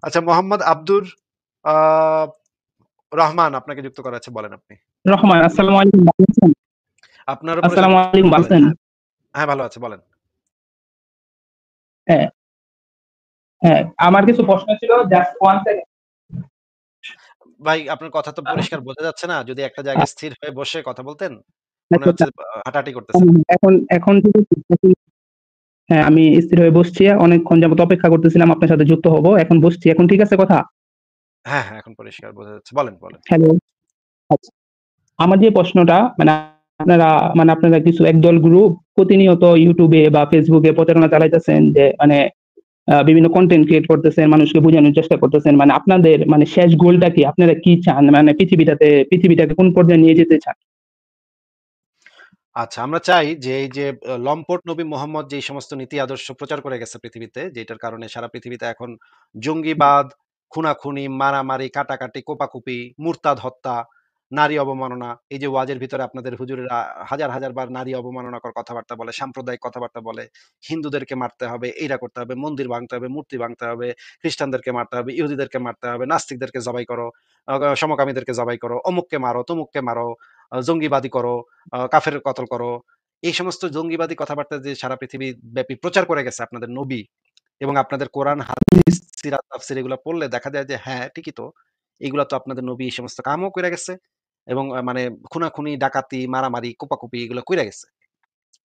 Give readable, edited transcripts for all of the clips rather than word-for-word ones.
আচ্ছা, মোহাম্মদ আব্দুর আ রহমান আপনাকে যুক্ত করা আছে, বলেন আপনি। রহমান, আসসালামু আলাইকুম, ভালো আছেন? আপনার উপরে আসসালামু শান্তি আলাইকুম, ভালো বলেন। আছেন? হ্যাঁ, হ্যাঁ ভালো আছে, বলেন। হ্যাঁ, হ্যাঁ, আমার কিছু প্রশ্ন ছিল, জাস্ট 1 সেকেন্ড। ভাই আপনার কথা তো পরিষ্কার বোঝা যাচ্ছে না। যদি একটা জায়গায় স্থির হয়ে বসে কথা বলতেন, মনে হচ্ছে হাঁটাহাঁটি করতেছেন। এখন এখন ঠিক আছে? হ্যাঁ, আমি স্থির হয়ে বসছি। অনেকক্ষণ যাবত অপেক্ষা করতেছিলাম আপনার সাথে যুক্ত হব। এখন বসছি। এখন ঠিক আছে কথা? হ্যাঁ, হ্যাঁ এখন পরিষ্কার বোঝা যাচ্ছে। বলেন, বলেন। হ্যালো। আচ্ছা। আমার যে প্রশ্নটা মানে আপনারা কিছু একদল গ্রুপ প্রতিনিয়ত ইউটিউবে বা ফেসবুকে প্রচারণা চালাইতেছেন যে মানে বিভিন্ন কনটেন্ট ক্রিয়েট করতেছেন, মানুষকে বোঝানোর চেষ্টা করতেছেন। মানে আপনাদের মানে শেষ গোলটা কি? আপনারা কি চান? মানে পৃথিবীটাকে কোন পর্যায়ে নিয়ে যেতে চান? আচ্ছা, আমরা চাই যে এই যে লম্পট নবী মোহাম্মদ যেই সমস্ত নীতি আদর্শ প্রচার করে গেছে পৃথিবীতে, যেটার কারণে সারা পৃথিবীতে এখন জঙ্গিবাদ, খুনাখুনি, মারামারি, কাটাকাটি, কোপাকুপি, মুরতাদ হত্যা, নারী অবমাননা, এই যে ওয়াজের ভিতরে আপনাদের হুজুরেরা হাজার, হাজার বার নারী অবমাননাকর কথাবার্তা বলে, সাম্প্রদায়িক কথাবার্তা বলে, হিন্দুদেরকে মারতে হবে, এইটা করতে হবে, মন্দির ভাঙতে হবে, মূর্তি ভাঙতে হবে, খ্রিস্টানদেরকে মারতে হবে, ইহুদিদেরকে মারতে হবে, নাস্তিকদেরকে জবাই করো, সমকামীদেরকে জবাই করো, অমুককে মারো, তমুককে মারো, জঙ্গিবাদী করো, কাফের কতল করো। এই সমস্ত জঙ্গিবাদী কথাবার্তা যে সারা পৃথিবী ব্যাপী প্রচার করে গেছে আপনাদের নবী এবং আপনাদের কোরআন, হাদিস, সিরাত, তাফসীর এগুলা পড়লে দেখা যায় যে হ্যাঁ, ঠিকই তো। এগুলা তো আপনাদের নবী এই সমস্ত কামও কইরা গেছে এবং মানে খুনাখুনি, ডাকাতি, মারামারি, কোপাকুপি এগুলো কইরা গেছে।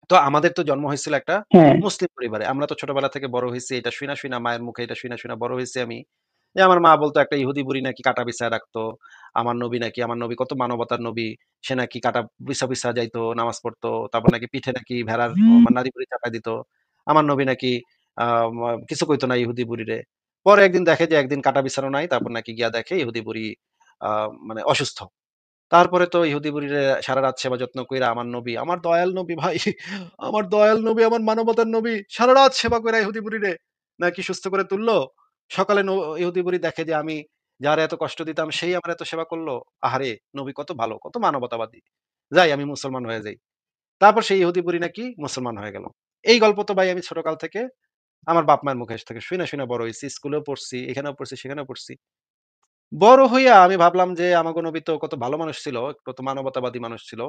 তো আমাদের তো জন্ম হয়েছিল একটা হ্যাঁ, মুসলিম পরিবারে। আমরা তো ছোটবেলা থেকে বড় হইছি এটা শুইনা, শুইনা মায়ের মুখে এটা শুইনা, শুইনা বড় হইছি আমি। যে আমার মা বলত একটা ইহুদি বুড়ি নাকি কাঁটা বিছায় রাখতো। আমার নবী কত মানবতার নবী। সে নাকি কাঁটা বিছা, বিছা যাইতো, নামাজ পড়তো। তারপর নাকি পিঠে নাকি ভেড়ার নারী বুড়ি চাপায় দিত। আমার নবী নাকি আ মা কিছু কইতো না ইহুদি বুড়িরে। পরে একদিন দেখে যে একদিন কাঁটা বিছানো নাই। তারপর নাকি গিয়া দেখে ইহুদি বুড়ি আ মানে অসুস্থ। তারপরে তো ইহুদি বুড়িরে সারারাত সেবা যত্ন কইরা আমার নবী, আমার দয়াল নবী ভাই, আমার দয়াল নবী, আমার মানবতার নবী সারারাত সেবা কইরা ইহুদি বুড়িরে নাকি সুস্থ করে তুললো। সকালে ইহুদি বুড়ি দেখে যে আমি যারে এত কষ্ট দিতাম সেই আমার এত সেবা করলো। আহারে! নবী কত ভালো, কত মানবতাবাদী। যাই আমি মুসলমান হয়ে যাই। তারপর সেই ইহুদি বুড়ি নাকি মুসলমান হয়ে গেল। এই গল্প তো ভাই আমি ছোটকাল থেকে আমার বাপ-মায়ের মুখে থেকে শুইনা, শুইনা বড় হইছি। স্কুলেও পড়ছি, এখানেও পড়ছি, সেখানেও পড়ছি। বড় হইয়া আমি ভাবলাম যে আমাগো নবী তো কত ভালো মানুষ ছিল, কত মানবতাবাদী মানুষ ছিল।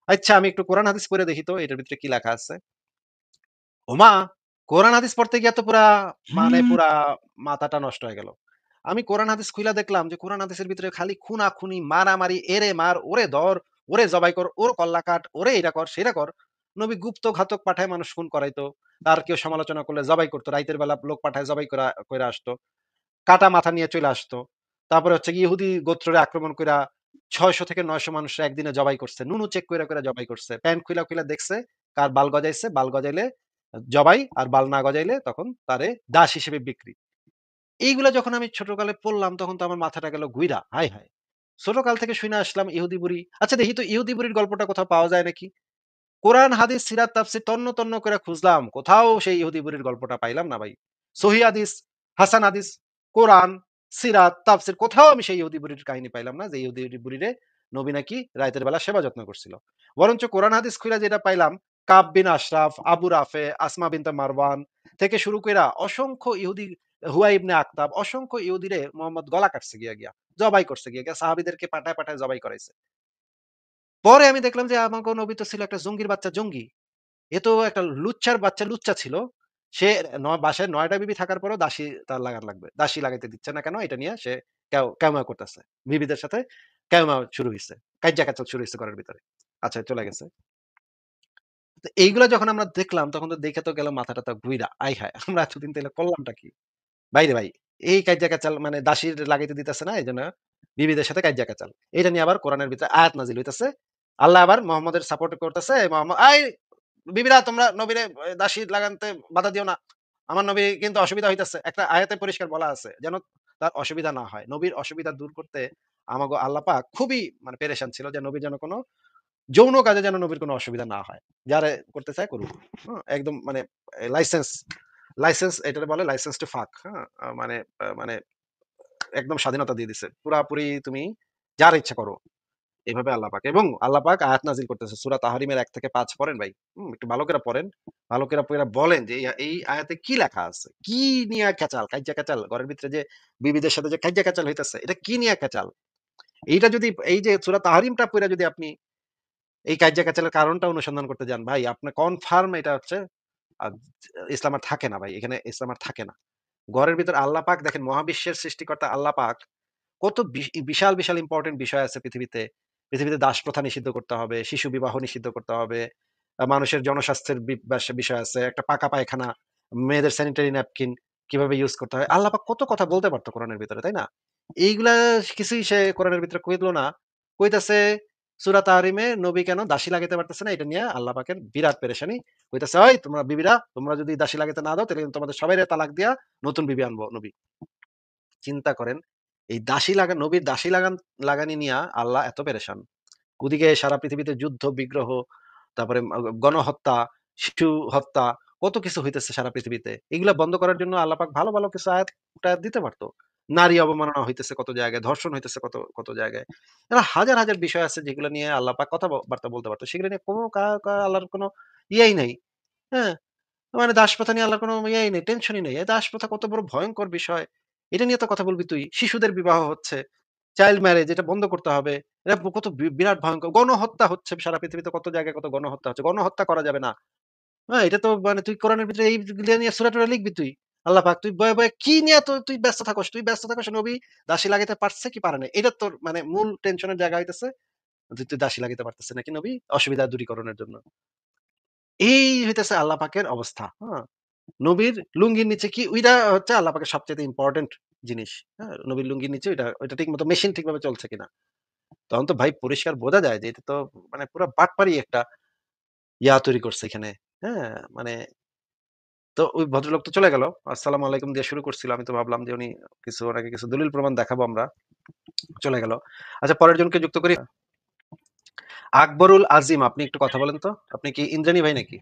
আচ্ছা আমি একটু কোরআন হাদিস পড়ে দেখি তো এটার ভিতরে কি লেখা আছে। ওমা! কোরআন হাদিস পড়তে গিয়া তো পুরা মাথাটা নষ্ট হয়ে গেল। আমি কোরআন হাদিস খুইলা দেখলাম যে কোরআন হাদিসের ভিতরে খালি খুনাখুনি, মারামারি, এরে মার, ওরে ধর, ওরে জবাই কর, ওর কল্লা কাট, ওরে এইটা কর, সেইটা কর। নবী গুপ্ত ঘাতক পাঠায় মানুষ খুন করাইতো। তার কেউ সমালোচনা করলে জবাই করত। রাইতের বেলা লোক পাঠায় জবাই কইরা আসতো। কাটা মাথা নিয়ে চইলা আসতো। তারপরে হচ্ছে গিয়ে ইহুদি গোত্ররে আক্রমণ কইরা ৬০০ থেকে ৯০০ মানুষরে একদিনে জবাই করছে। নুনু চেক কইরা, কইরা জবাই করছে। প্যান্ট খুইলা, খুইলা দেখছে কার বাল গজাইছে। বাল গজাইলে জবাই আর বাল না গজাইলে তখন তারে দাস হিসেবে বিক্রি। এইগুলা যখন আমি ছোটকালে পড়লাম তখন তো আমার মাথাটা গেল ঘুইরা। হায়, হায়! ছোটকাল থেকে শুইনা আসলাম ইহুদি বুড়ি। আচ্ছা দেখি তো ইহুদি বুড়ির গল্পটা কোথাও পাওয়া যায় নাকি? কোরআন, হাদিস, সিরাত, তাফসীর তন্ন তন্ন করে খুঁজলাম। কোথাও সেই ইহুদি বুড়ির গল্পটা পাইলাম না ভাই। সহিহ হাদিস, হাসান হাদিস, কোরআন, সিরাত, তাফসীর কোথাও আমি সেই ইহুদি বুড়ির কাহিনী পাইলাম না যে ইহুদি বুড়িরে নবী নাকি রাতের বেলা সেবা যত্ন করছিল। বরঞ্চ কোরআন হাদিস খুইলা যেটা পাইলাম কাব বিন আশরাফ, আবু রাফে, আসমা বিনতে মারওয়ান থেকে শুরু কইরা অসংখ্য ইহুদি হুয়াই ইবনে আখতাব অসংখ্য ইহুদিরে মোহাম্মদ গলা কাটছে গিয়া। জবাই করছে গিয়া। সাহাবীদেরকে পাঠায়, পাঠায় জবাই করাইছে। পরে আমি দেখলাম যে আমাগো নবী তো ছিল একটা জঙ্গির বাচ্চা জঙ্গি। এ তো একটা লুচ্চার বাচ্চা লুচ্চা ছিল। সে বাসায় ৯ টা বিবি থাকার পরেও দাসী তার লাগান লাগবে। দাসী লাগাইতে দিচ্ছে না কেন? এটা নিয়ে সে কেউমা করতেছে। বিবিদের সাথে কেউমা শুরু হইছে। কাইজ্জা-কাচাল শুরু হইছে ঘরের ভিতরে। আচ্ছা চলে গেছে। তো এইগুলা যখন আমরা দেখলাম তখন তো দেখে তো গেল মাথা-টাথা ঘুইরা। আয় হায়! আমরা এতদিন তাইলে করলামটা কি? ভাইরে ভাই, এই কাইজ্জা-কাচাল মানে দাসীর লাগাইতে দিতেছে না এজন্য বিবিদের সাথে কাইজ্জা-কাচাল। এটা নিয়ে আবার কোরআনের ভিতরে আয়াত নাজিল হইতেছে। আল্লাহ আবার মোহাম্মদের সাপোর্ট করতেছে। বিবিরা তোমরা নবীরে দাসী লাগাতে বাধা দিও না। আমার নবী কিন্তু অসুবিধা হইতেছে। একটা আয়াতে পরিষ্কার বলা আছে যেন তার অসুবিধা না হয়। নবীর অসুবিধা দূর করতে আমাগো আল্লাহ পাক খুবই মানে পেরেশান ছিল যে নবীর যেন কোন যৌন কাজে যেন নবীর কোন অসুবিধা না হয়। যারে করতে চায় করুক। একদম মানে লাইসেন্স লাইসেন্স এটারে বলে লাইসেন্স টু ফাক। হ্যাঁ? মানে একদম স্বাধীনতা দিয়ে দিছে। পুরাপুরি তুমি যার ইচ্ছা করো। এভাবে আল্লাহ পাক, এবং আল্লাহ পাক আয়াত নাজিল করতেছে সূরা তাহরিমের ১ থেকে ৫ পড়েন ভাই। একটু ভালো করে পড়েন। ভালো করে পইড়া বলেন যে এই আয়াতে কি লেখা আছে? কি নিয়া ক্যাচাল, কাইজ্জা ক্যাচাল ঘরের ভিতরে যে বিবিদের সাথে যে কাইজ্জা ক্যাচাল হইতেছে, এটা কি নিয়া ক্যাচাল? এইটা যদি এই যে সূরা তাহরিমটা পইড়া যদি আপনি এই কাইজ্জা ক্যাচালের কারণটা অনুসন্ধান করতে যান ভাই, আপনার কনফার্ম এটা হচ্ছে আ ইসলাম আর থাকে না ভাই। এখানে ইসলাম আর থাকে না। ঘরের ভিতরে আল্লাহ পাক দেখেন, মহাবিশ্বের সৃষ্টিকর্তা আল্লাহ পাক কত বিশাল, বিশাল ইম্পোর্টেন্ট বিষয় আছে পৃথিবীতে। পৃথিবীতে দাসপ্রথা নিষিদ্ধ করতে হবে, শিশু বিবাহ নিষিদ্ধ করতে হবে। মানুষের জনস্বাস্থ্যের বিষয় আছে। একটা পাকা পায়খানা, মেয়েদের স্যানিটারি ন্যাপকিন কিভাবে ইউজ করতে হয়। আল্লাহ পাক কত কথা বলতে পারত কোরআনের ভিতরে, তাই না? এইগুলা কিছুই সে কোরআনের ভিতরে কইলো না। কইতাছে সূরা তাহরিমে নবী কেন দাসী লাগাইতে পারতেছে না, এটা নিয়ে আল্লাহ পাকের বিরাট পেরেশানি। কইতাছে, "ওই তোমরা বিবিরা, তোমরা যদি দাসী লাগাইতে না দাও তাহলে কিন্তু তোমাদের সবাইরে তালাক দিয়া নতুন বিবি আনবো নবী।" চিন্তা করেন, এই নবীর দাসী লাগানি নিয়া আল্লাহ এত পেরেশান। ওদিকে সারা পৃথিবীতে যুদ্ধ, বিগ্রহ, তারপরে গণহত্যা, শিশু হত্যা, কত কিছু হইতেছে সারা পৃথিবীতে। এগুলা বন্ধ করার জন্য আল্লাহ পাক ভালো, ভালো কিছু আয়াত-টায়াত দিতে পারত। নারী অবমাননা হইতেছে কত জায়গায়, ধর্ষণ হইতেছে কত জায়গায়। হাজার, হাজার বিষয় আছে যেগুলা নিয়ে আল্লাহ পাক বার্তা বলতে পারত। সেগুলো নিয়ে কোনো আল্লাহর কোনো ইয়াই নাই। হ্যাঁ? মানে দাসপ্রথা নিয়ে আল্লাহর কোনো ইয়েই নেই, টেনশনই নেই। এই দাসপ্রথা কত বড় ভয়ংকর বিষয়। এটা নিয়ে তো কথা বলবি তুই। শিশুদের বিবাহ হচ্ছে, চাইল্ড ম্যারেজ এটা বন্ধ করতে হবে। এটা কত বিরাট ভয়ংকর। গণহত্যা হচ্ছে সারা পৃথিবীতে, কত জায়গায় কত গণহত্যা হচ্ছে। গণহত্যা করা যাবে না। হ্যাঁ, এটা তো মানে তুই কোরআনের ভিতরে এইগুলা নিয়ে সূরা-টুরা লিখবি তুই। আল্লাহ পাক তুই বয়ে, বয়ে কি নিয়ে তুই ব্যস্ত থাকস? তুই ব্যস্ত থাকস নবী দাসী লাগাইতে পারছে কি পারে নাই। এটা তোর মানে মূল টেনশনের জায়গা হইতেছে যে তুই দাসী লাগাইতে পারতেছে নাকি নবী অসুবিধা দূরীকরণের জন্য। এই হইতেছে আল্লাহ পাকের অবস্থা। হ্যাঁ? নবীর লুঙ্গির নিচে কি ওইটা হচ্ছে আল্লাহ পাকের সবচাইতে ইম্পোর্টেন্ট জিনিস। হ্যাঁ? নবীর লুঙ্গির নিচে ওইটা ঠিকমতো মেশিন ঠিকভাবে চলছে কিনা। তখন তো ভাই পরিষ্কার বোঝা যায় যে এটা তো মানে পুরা বাটপারি একটা তৈরি করছে এখানে। হ্যাঁ? মানে তো ওই ভদ্রলোক তো চলে গেল। আসসালামু আলাইকুম দিয়ে শুরু করছিল। আমি তো ভাবলাম যে উনি ওনাকে কিছু দলিল প্রমাণ দেখাবো আমরা। চলে গেল। আচ্ছা, পরের জনকে যুক্ত করি। আকবরুল আজিম, আপনি একটু কথা বলেন তো। আপনি কি ইন্দ্রাণী ভাই নাকি?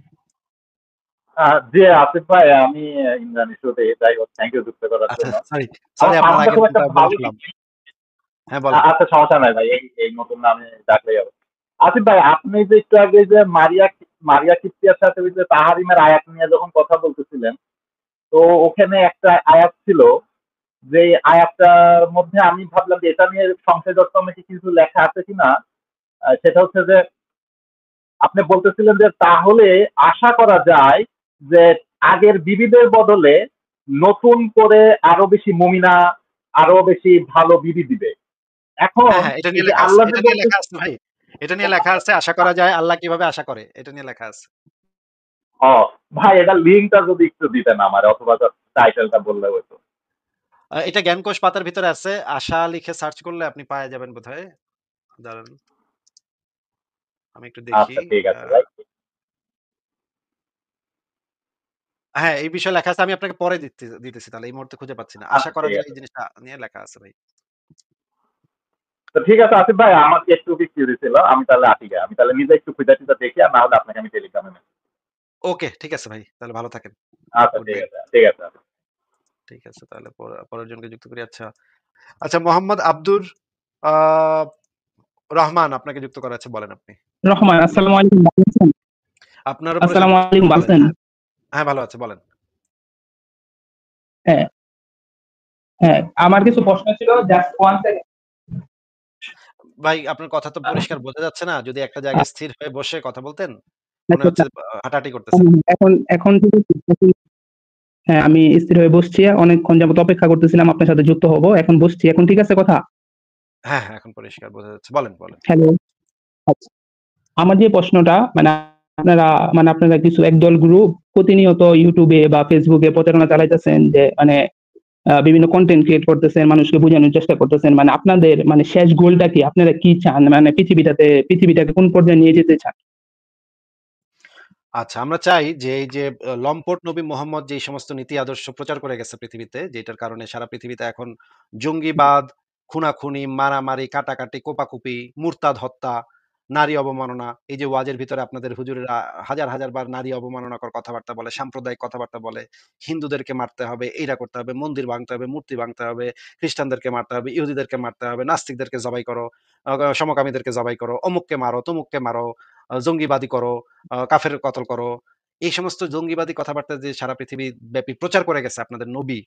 জি আসিফ ভাই, আমি ইমরান ইস্যুতে, যাই হোক, থ্যাংক ইউ যুক্ত করার আচ্ছা, জন্য। সরি আপনার আমার আগের খুব একটা নামটা বলে ভালো ফেললাম। কিছু। হ্যাঁ, বলেন। আচ্ছা, সমস্যা নাই ভাই, এই এই নতুন নামে ডাকলেই হবে। আসিফ ভাই, আপনি যে একটু আগে যে মারিয়া মারিয়া কিপ্তিয়ার সাথে ওই যে তাহারিমের আয়াত নিয়ে যখন কথা বলতেছিলেন, তো ওখানে একটা আয়াত ছিল, যে আয়াতটার মধ্যে আমি ভাবলাম যে এটা নিয়ে সংশয় দর্শনে কিছু লেখা আছে কিনা। সেটা হচ্ছে যে আপনি বলতেছিলেন যে তাহলে আশা করা যায় যে আগের বিবিদের বদলে নতুন করে আরো বেশি মুমিনা, আরো বেশি ভালো বিবি দিবে। এখন হ্যাঁ, হ্যাঁ, এটা এই নিয়ে যে লেখা আছে। আল্লাহ যে এটা নিয়ে বলতে, লেখা আছে ভাই। এটা নিয়ে লেখা আছে, আশা করা যায় আল্লাহ কিভাবে আশা করে। এটা নিয়ে লেখা আছে। ও ভাই, এটা লিঙ্কটা যদি একটু দিতেন আমার, অথবা টাইটেলটা বললে হতো। এটা জ্ঞানকোষ পাতার ভিতরে আছে। আশা লিখে সার্চ করলে আপনি পাওয়া যাবেন বোধহয়। দাঁড়ান, আমি একটু দেখি। আচ্ছা, ঠিক আ আছে ভাই। হ্যাঁ, এই বিষয়ে লেখা আছে। আমি আপনাকে পরে দিতেছি তাহলে। এই মুহূর্তে খুঁজে পাচ্ছি না। আশা আচ্ছা, করা ঠিক যায় আছে। এই জিনিসটা নিয়ে লেখা আছে ভাই। তো ঠিক আছে আসিফ ভাই, আমার একটু কিউরি ছিল, আমি তাহলে আসি গে। আমি তাহলে নিজে একটু খুঁজে টুজে দেখি, আর না হলে আপনাকে আমি টেলিগ্রামে মেসেজ। ওকে, ঠিক আছে ভাই। তাহলে ভালো থাকেন। আচ্ছা, গুড ঠিক নাইট। আছে, ঠিক আছে। ঠিক আছে, তাহলে পরের জনকে যুক্ত করি। আচ্ছা। আচ্ছা, মোহাম্মদ আব্দুর আ রহমান, আপনাকে যুক্ত করা আছে। বলেন আপনি। রহমান, আসসালামু আলাইকুম, ভালো আছেন? আপনার উপরে আসসালামু আলাইকুম, ভালো বলেন। আছেন? হ্যাঁ, হ্যাঁ, ভালো আছে, বলেন। হ্যাঁ, হ্যাঁ, আমার কিছু প্রশ্ন ছিল, জাস্ট 1 সেকেন্ড। ভাই আপনার কথা তো পরিষ্কার বোঝা যাচ্ছে না। যদি একটা জায়গায় স্থির হয়ে বসে কথা বলতেন, মনে আচ্ছা, হচ্ছে হাঁটাহাঁটি করতেছেন। এখন এখন ঠিক আছে? হ্যাঁ, আমি স্থির হয়ে বসছি। অনেকক্ষণ যাবত অপেক্ষা করতেছিলাম আপনার সাথে যুক্ত হব। এখন বসছি। এখন ঠিক আছে কথা? হ্যাঁ, হ্যাঁ, এখন পরিষ্কার বোঝা যাচ্ছে। বলেন, বলেন। হ্যালো। আচ্ছা। আমার যে প্রশ্নটা, মানে আপনারা কিছু একদল গ্রুপ প্রতিনিয়ত ইউটিউবে বা ফেসবুকে প্রচারণা চালাইতেছেন যে মানে বিভিন্ন কনটেন্ট ক্রিয়েট করতেছেন, মানুষকে বোঝানোর চেষ্টা করতেছেন। মানে আপনাদের মানে শেষ গোলটা কি? আপনারা কি চান? মানে পৃথিবীটাকে কোন পর্যায়ে নিয়ে যেতে চান? আচ্ছা, আমরা চাই যে এই যে লম্পট নবী মোহাম্মদ যেই সমস্ত নীতি আদর্শ প্রচার করে গেছে পৃথিবীতে, যেটার কারণে সারা পৃথিবীতে এখন জঙ্গিবাদ, খুনাখুনি, মারামারি, কাটাকাটি, কোপাকুপি, মুরতাদ হত্যা, নারী অবমাননা, এই যে ওয়াজের ভিতরে আপনাদের হুজুরেরা হাজার, হাজার বার নারী অবমাননাকর কথাবার্তা বলে, সাম্প্রদায়িক কথাবার্তা বলে, হিন্দুদেরকে মারতে হবে, এইটা করতে হবে, মন্দির ভাঙতে হবে, মূর্তি ভাঙতে হবে, খ্রিস্টানদেরকে মারতে হবে, ইহুদিদেরকে মারতে হবে, নাস্তিকদেরকে জবাই করো, সমকামীদেরকে জবাই করো, অমুককে মারো, তমুককে মারো, জঙ্গিবাদী করো, কাফের কতল করো। এই সমস্ত জঙ্গিবাদী কথাবার্তা যে সারা পৃথিবী ব্যাপী প্রচার করে গেছে আপনাদের নবী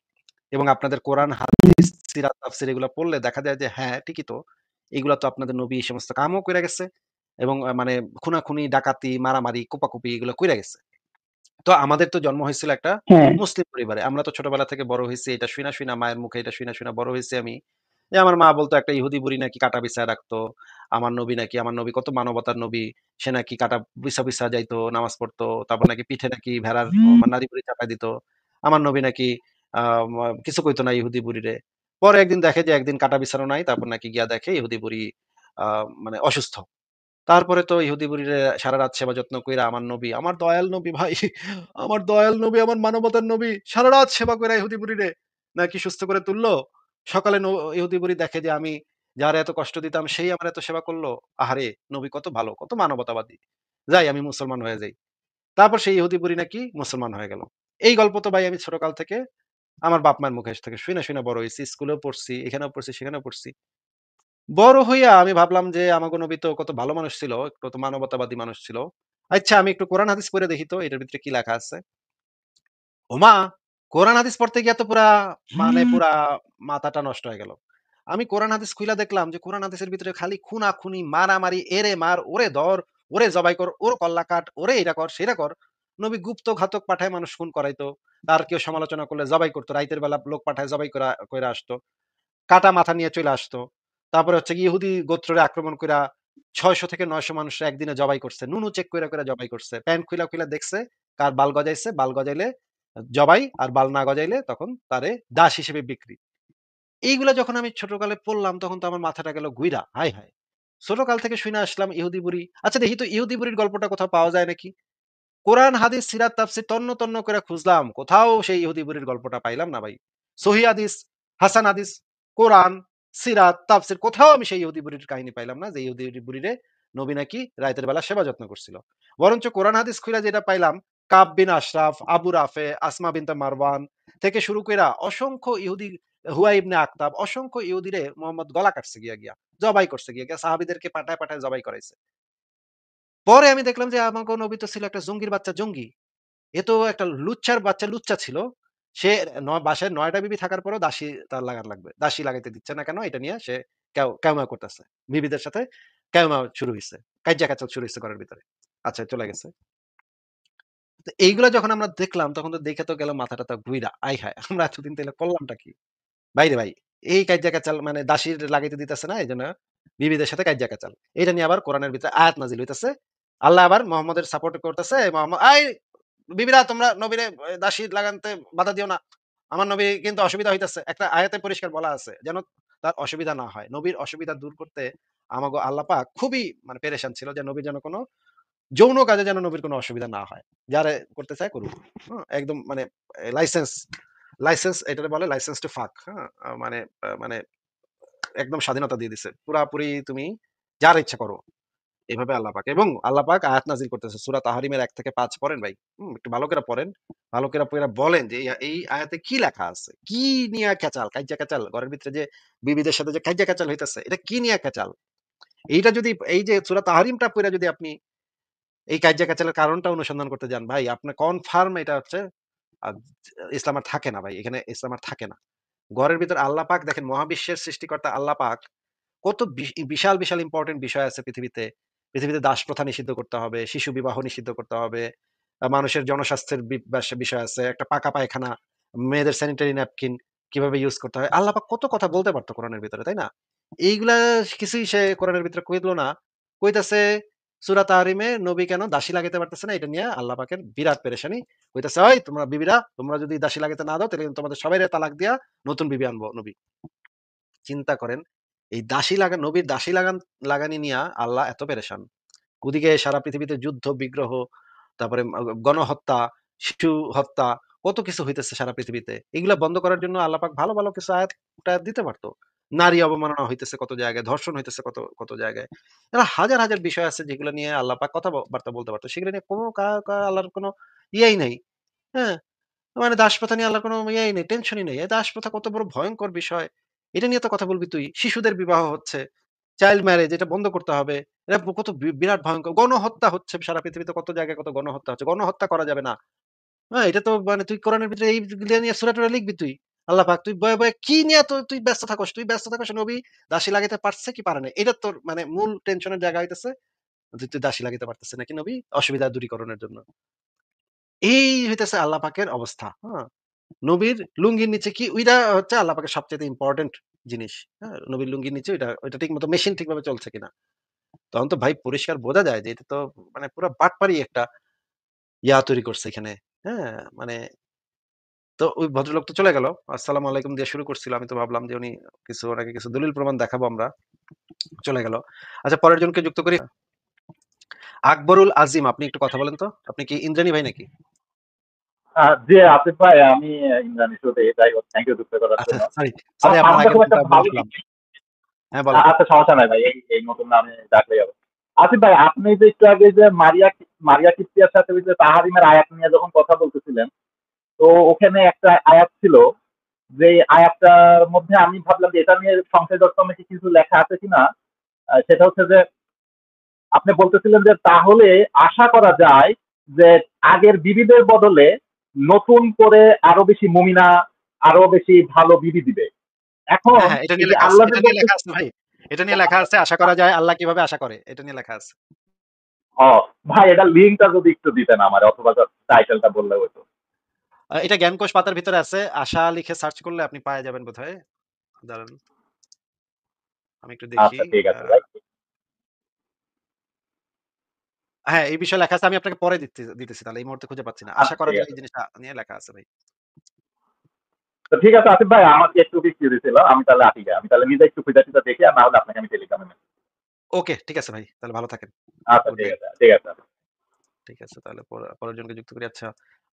এবং আপনাদের কোরআন, হাদিস, সিরাত, তাফসীর এগুলা পড়লে দেখা যায় যে হ্যাঁ, ঠিকই তো। এগুলা তো আপনাদের নবী এই সমস্ত কামও কইরা গেছে এবং মানে খুনাখুনি, ডাকাতি, মারামারি, কোপাকুপি এগুলো কইরা গেছে। তো আমাদের তো জন্ম হয়েছিল একটা হ্যাঁ, মুসলিম পরিবারে। আমরা তো ছোটবেলা থেকে বড় হইছি এটা শুইনা, শুইনা মায়ের মুখে এটা শুইনা, শুইনা বড় হইছি আমি। যে আমার মা বলত একটা ইহুদি বুড়ি নাকি কাঁটা বিছায়া রাখতো। আমার নবী কত মানবতার নবী। সে নাকি কাঁটা বিছা, বিছা যাইতো, নামাজ পড়তো। তারপর নাকি পিঠে নাকি ভেড়ার নাড়ি ভুড়ি চাপায় দিত। আমার নবী নাকি আ মা কিছু কইতো না ইহুদি বুড়িরে। পরে একদিন দেখে যে একদিন কাঁটা বিছানো নাই। তারপর নাকি গিয়া দেখে ইহুদি বুড়ি আ মানে অসুস্থ। তারপরে তো ইহুদি বুড়িরে সারারাত সেবা যত্ন কইরা আমার নবী, আমার দয়াল নবী ভাই, আমার দয়াল নবী, আমার মানবতার নবী সারারাত সেবা কইরা ইহুদি বুড়িরে নাকি সুস্থ করে তুললো। সকালে ইহুদি বুড়ি দেখে যে আমি যারে এত কষ্ট দিতাম সেই আমার এত সেবা করলো। আহারে! নবী কত ভালো, কত মানবতাবাদী। যাই আমি মুসলমান হয়ে যাই। তারপর সেই ইহুদি বুড়ি নাকি মুসলমান হয়ে গেল। এই গল্প তো ভাই আমি ছোটকাল থেকে আমার বাপ-মায়ের মুখে থেকে শুইনা, শুইনা বড় হইছি। স্কুলেও পড়ছি, এখানেও পড়ছি, সেখানেও পড়ছি। বড় হইয়া আমি ভাবলাম যে আমাগো নবী তো কত ভালো মানুষ ছিল, কত মানবতাবাদী মানুষ ছিল। আচ্ছা আমি একটু কোরআন হাদিস পড়ে দেখি তো এটার ভিতরে কি লেখা আছে। ওমা! কোরআন হাদিস পড়তে গিয়া তো পুরা মাথাটা নষ্ট হয়ে গেল। আমি কোরআন হাদিস খুইলা দেখলাম যে কোরআন হাদিসের ভিতরে খালি খুনাখুনি, মারামারি, এরে মার, ওরে ধর, ওরে জবাই কর, ওর কল্লা কাট, ওরে এটা কর, সেটা কর। নবী গুপ্ত ঘাতক পাঠায় মানুষ খুন করাইতো। তার কেউ সমালোচনা করলে জবাই করত। রাইতের বেলা লোক পাঠায় জবাই কইরা আসতো। কাটা মাথা নিয়ে চইলা আসতো। তারপরে হচ্ছে গিয়ে ইহুদি গোত্ররে আক্রমণ কইরা ৬০০ থেকে ৯০০ মানুষরে একদিনে জবাই করছে। নুনু চেক কইরা, কইরা জবাই করছে। প্যান্ট খুইলা, খুইলা দেখছে কার বাল গজাইছে, বাল গজাইলে জবাই আর বাল না গজাইলে তখন তারে দাস হিসেবে বিক্রি। এইগুলা যখন আমি ছোটকালে পড়লাম তখন তো আমার মাথাটা গেল ঘুইরা। হায়, হায়! ছোটকাল থেকে শুইনা আসলাম ইহুদি বুড়ি। আচ্ছা দেখি তো ইহুদি বুড়ির গল্পটা কোথাও পাওয়া যায় নাকি? কোরআন, হাদিস, সিরাত, তাফসীর তন্ন তন্ন করে খুঁজলাম। কোথাও সেই ইহুদি বুড়ির গল্পটা পাইলাম না ভাই। সহিহ হাদিস, হাসান হাদিস, কোরআন, সিরাত, তাফসীর কোথাও আমি সেই ইহুদি বুড়ির কাহিনী পাইলাম না যে ইহুদি বুড়িরে নবী নাকি রাতের বেলা সেবা যত্ন করছিল। বরঞ্চ কোরআন হাদিস খুইলা যেটা পাইলাম কাব বিন আশরাফ, আবু রাফে, আসমা বিনতে মারওয়ান থেকে শুরু কইরা অসংখ্য ইহুদি হুয়া ইবনে আখতাব অসংখ্য ইহুদিরে মোহাম্মদ গলা কাটছে গিয়া। জবাই করছে গিয়া। সাহাবীদেরকে পাঠায়, পাঠায় জবাই করাইছে। পরে আমি দেখলাম যে আমাগো নবী তো ছিল একটা জঙ্গির বাচ্চা জঙ্গি। এ তো একটা লুচ্চার বাচ্চা লুচ্চা ছিল। সে বাসায় ৯ টা বিবি থাকার পরেও দাসী তার লাগান লাগবে। দাসী লাগাইতে দিচ্ছে না কেন? এটা নিয়ে সে কেউমা করতেছে। বিবিদের সাথে কেউমা শুরু হইছে। কাইজ্জা-কাচাল শুরু হইছে ঘরের ভিতরে। আচ্ছা চলে গেছে। তো এইগুলা যখন আমরা দেখলাম তখন তো দেখে তো গেল মাথা-টাথা ঘুইরা। আয় হায়! আমরা এতদিন তাইলে করলামটা কি? ভাইরে ভাই, এই কাইজ্জা-কাচাল মানে দাসীর লাগাইতে দিতেছে না এজন্য বিবিদের সাথে কাইজ্জা-কাচাল। এটা নিয়ে আবার কোরআনের ভিতরে আয়াত নাজিল হইতেছে। আল্লাহ আবার মোহাম্মদের সাপোর্ট করতেছে। বিবিরা তোমরা নবীরে দাসী লাগাতে বাধা দিও না। আমার নবী কিন্তু অসুবিধা হইতেছে। একটা আয়াতে পরিষ্কার বলা আছে যেন তার অসুবিধা না হয়। নবীর অসুবিধা দূর করতে আমাগো আল্লাহ পাক খুবই মানে পেরেশান ছিল যে নবীর যেন কোন যৌন কাজে যেন নবীর কোন অসুবিধা না হয়। যারে করতে চায় করুক। একদম মানে লাইসেন্স লাইসেন্স এটারে বলে লাইসেন্স টু ফাক। হ্যাঁ? মানে একদম স্বাধীনতা দিয়ে দিছে। পুরাপুরি তুমি যার ইচ্ছা করো। এভাবে আল্লাহ পাক এবং আল্লাহ পাক আয়াত নাযিল করতেছে। সূরা তাহরিমের ১ থেকে ৫ পড়েন ভাই। একটু ভালো করে পড়েন। ভালো করে পইড়া বলেন যে এই আয়াতে কি লেখা আছে? কি নিয়া ক্যাচাল, কাইজ্জা ক্যাচাল ঘরের ভিতরে যে বিবিদের সাথে যে কাইজ্জা ক্যাচাল হইতেছে, এটা কি নিয়া ক্যাচাল? এইটা যদি এই যে সূরা তাহরিমটা পইড়া যদি আপনি এই কাইজ্জা ক্যাচালের কারণটা অনুসন্ধান করতে যান ভাই, আপনার কনফার্ম এটা হচ্ছে আ ইসলাম আর থাকে না ভাই। এখানে ইসলাম আর থাকে না। ঘরের ভিতর আল্লাহ পাক দেখেন মহাবিশ্বের সৃষ্টিকর্তা আল্লাহ পাক কত বিশাল, বিশাল ইম্পোর্টেন্ট বিষয় আছে পৃথিবীতে। পৃথিবীতে দাস প্রথা নিষিদ্ধ করতে হবে, শিশু বিবাহ নিষিদ্ধ করতে হবে। মানুষের জনস্বাস্থ্যের বিষয় আছে। একটা পাকা পায়খানা, মেয়েদের স্যানিটারি ন্যাপকিন কিভাবে ইউজ করতে হয়। আল্লাহ পাক কত কথা বলতে পারত কোরআনের ভিতরে, তাই না? এইগুলা কিছুই সে কোরআনের ভিতরে কইল না। কইতাছে সূরা তাহরিমে নবী কেন দাসী লাগাইতে পারতেছে না এটা নিয়ে আল্লাহ পাকের বিরাট পেরেশানি। কইতাছে, "ওই তোমরা বিবিরা তোমরা যদি দাসী লাগাইতে না দাও তাহলে কিন্তু তোমাদের সবাইরে তালাক দিয়া নতুন বিবি আনবো নবী।" চিন্তা করেন এই নবীর দাসী লাগানি নিয়া আল্লাহ এত পেরেশান। ওদিকে সারা পৃথিবীতে যুদ্ধ, বিগ্রহ, তারপরে গণহত্যা, শিশু হত্যা, কত কিছু হইতেছে সারা পৃথিবীতে। এগুলা বন্ধ করার জন্য আল্লাহ পাক ভালো, ভালো কিছু আয়াত-টায়াত দিতে পারত। নারী অবমাননা হইতেছে কত জায়গায়, ধর্ষণ হইতেছে কত জায়গায়। এরা হাজার, হাজার বিষয় আছে যেগুলো নিয়ে আল্লাহ পাক বার্তা বলতে পারত। সেগুলো নিয়ে কোনো আল্লাহর কোনো ইয়াই নাই। হ্যাঁ? মানে দাসপ্রথা নিয়ে আল্লাহর কোনো ইয়াই নেই, টেনশনই নেই। এই দাসপ্রথা কত বড় ভয়ংকর বিষয়। এটা নিয়ে তো কথা বলবি তুই। শিশুদের বিবাহ হচ্ছে, চাইল্ড ম্যারেজ এটা বন্ধ করতে হবে। এটা কত বিরাট ভয়ংকর। গণহত্যা হচ্ছে সারা পৃথিবীতে কত জায়গায় কত গণহত্যা হচ্ছে। গণহত্যা করা যাবে না। হ্যাঁ, এটা তো মানে তুই কোরআনের ভিতরে এইগুলা নিয়ে সূরা-টুরা লিখবি তুই। আল্লাহ পাক তুই বয়ে কি নিয়ে তুই ব্যস্ত থাকস? তুই ব্যস্ত থাকস নবী দাসী লাগাইতে পারছে কি পারে নাই? এটা তোর মানে মূল টেনশনের জায়গা হইতেছে তুই দাসী লাগাইতে পারতেছে নাকি নবী অসুবিধা দূরীকরণের জন্য। এই হইতেছে আল্লাহ পাকের অবস্থা। হ্যাঁ? নবীর লুঙ্গির নিচে কি ওইটা হচ্ছে আল্লাহ পাকের সবচাইতে ইম্পোর্টেন্ট জিনিস। হ্যাঁ? নবীর লুঙ্গির নিচে ওইটা ঠিকমতো মেশিন ঠিকভাবে চলছে কিনা। তখন তো ভাই পরিষ্কার বোঝা যায় যে এটা তো মানে পুরা বাটপারি একটা তৈরি করছে এখানে। হ্যাঁ? মানে তো ওই ভদ্রলোক তো চলে গেল। আসসালামু আলাইকুম দিয়ে শুরু করছিল। আমি তো ভাবলাম যে উনি ওনাকে কিছু দলিল প্রমাণ দেখাবো আমরা। চলে গেল। আচ্ছা পরের জনকে যুক্ত করি। আকবরুল আজিম আপনি একটু কথা বলেন তো। আপনি কি ইন্দ্রাণী ভাই নাকি? জি আসিফ ভাই, আমি ইমরান ইস্যুতে, যাই হোক, থ্যাংক ইউ যুক্ত করার আচ্ছা জন্য। সরি আমার আপনার সাউন্ডটা আগের খুব একটা নামটা ভুল ভালো বললাম। ঠিক। হ্যাঁ বলেন। আচ্ছা, সমস্যা নাই ভাই, এই নতুন নামে ডাকলেই হবে। আসিফ ভাই, আপনি যে একটু আগে যে মারিয়া কিপ্তিয়ার সাথে ওই যে তাহারিমের আয়াত নিয়ে যখন কথা বলতেছিলেন, তো ওখানে একটা আয়াত ছিল, যে আয়াতটার মধ্যে আমি ভাবলাম যে এটা নিয়ে সংশয় দর্শনে কি কিছু লেখা আছে কিনা। সেটা হচ্ছে যে আপনি বলতেছিলেন যে তাহলে আশা করা যায় যে আগের বিবিদের বদলে নতুন করে আরো বেশি মুমিনা, আরো বেশি ভালো বিবি দিবে। এখন হ্যাঁ, এটা এই নিয়ে যে লেখা আছে। আল্লাহ যে এটা নিয়ে বলতে, লেখা আছে ভাই। এটা নিয়ে লেখা আছে আশা করা যায় আল্লাহ কিভাবে আশা করে। এটা নিয়ে লেখা আছে। ও ভাই, এটা লিঙ্কটা যদি একটু দিতেন আমার, অথবা টাইটেলটা বললে হতো। এটা জ্ঞানকোষ পাতার ভিতরে আছে। আশা লিখে সার্চ করলে আপনি পাওয়া যাবেন বোধহয়। দাঁড়ান আমি একটু দেখি। আচ্ছা, ঠিক আ আছে ভাই। হ্যাঁ, এই বিষয়ে লেখা আছে। আমি আপনাকে পরে দিতেছি তাহলে। এই মুহূর্তে খুঁজে পাচ্ছি না। আশা আচ্ছা, করা ঠিক যায় আছে। এই জিনিসটা নিয়ে লেখা আছে ভাই। তো ঠিক আছে আসিফ ভাই, আমাকে একটু কিউরি ছিল, আমি তাহলে আসি গে। আমি তাহলে নিজে একটু খুঁজে টুজে দেখি, আর না হলে আপনাকে আমি টেলিগ্রামে। ওকে, ঠিক আছে ভাই। তাহলে ভালো থাকেন। আচ্ছা, গুড ঠিক নাইট। আছে, ঠিক আছে। ঠিক আছে তাহলে পরের জনকে যুক্ত করি। আচ্ছা।